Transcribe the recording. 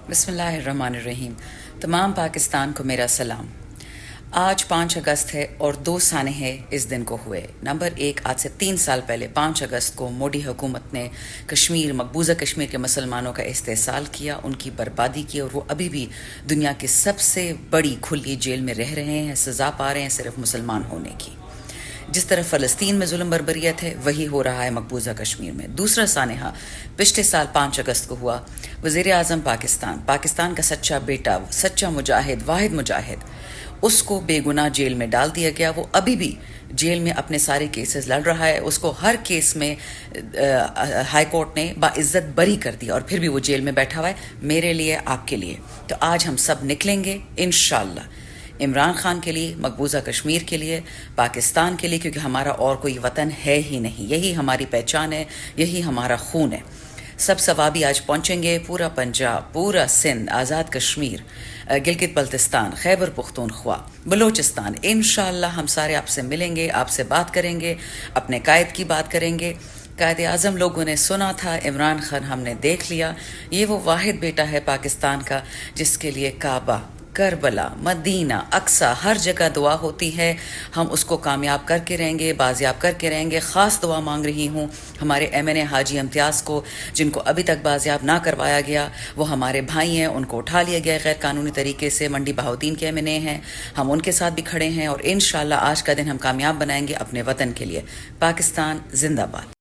बिस्मिल्लाहिर्रहमानिर्रहीम। तमाम पाकिस्तान को मेरा सलाम। आज 5 अगस्त है और 2 सानहे इस दिन को हुए। नंबर 1, आज से 3 साल पहले 5 अगस्त को मोदी हुकूमत ने मकबूजा कश्मीर के मुसलमानों का इस्तेसाल किया, उनकी बर्बादी की, और वो अभी भी दुनिया की सबसे बड़ी खुली जेल में रह रहे हैं, सज़ा पा रहे हैं सिर्फ मुसलमान होने की। जिस तरह फ़लस्तीन में जुल्म बर्बरियत है, वही हो रहा है मकबूजा कश्मीर में। दूसरा सानहा पिछले साल 5 अगस्त को हुआ। वज़ीर आज़म पाकिस्तान का सच्चा बेटा, सच्चा मुजाहिद, वाहिद मुजाहिद, उसको बेगुनाह जेल में डाल दिया गया। वो अभी भी जेल में अपने सारे केसेस लड़ रहा है। उसको हर केस में हाई कोर्ट ने बाइज्जत बरी कर दिया, और फिर भी वो जेल में बैठा हुआ है, मेरे लिए, आपके लिए। तो आज हम सब निकलेंगे इंशाअल्लाह, इमरान खान के लिए, मकबूजा कश्मीर के लिए, पाकिस्तान के लिए, क्योंकि हमारा और कोई वतन है ही नहीं। यही हमारी पहचान है, यही हमारा खून है। सब सवाबी आज पहुंचेंगे। पूरा पंजाब, पूरा सिंध, आज़ाद कश्मीर, गिलगित बल्तिस्तान, खैबर पुख्तूनख्वा, बलूचिस्तान, इंशाअल्लाह हम सारे आपसे मिलेंगे, आपसे बात करेंगे, अपने कायद की बात करेंगे। कायद आज़म लोगों ने सुना था, इमरान खान हमने देख लिया। ये वो वाहिद बेटा है पाकिस्तान का जिसके लिए काबा, करबला, मदीना, अक्सा, हर जगह दुआ होती है। हम उसको कामयाब करके रहेंगे, बाजियाब करके रहेंगे। ख़ास दुआ मांग रही हूँ हमारे MNA हाजी इम्तियाज़ को, जिनको अभी तक बाजियाब ना करवाया गया। वो हमारे भाई हैं, उनको उठा लिया गया गैर कानूनी तरीके से। मंडी बहाउद्दीन के MNA हैं, हम उनके साथ भी खड़े हैं, और इंशाअल्लाह आज का दिन हम कामयाब बनाएंगे अपने वतन के लिए। पाकिस्तान जिंदाबाद।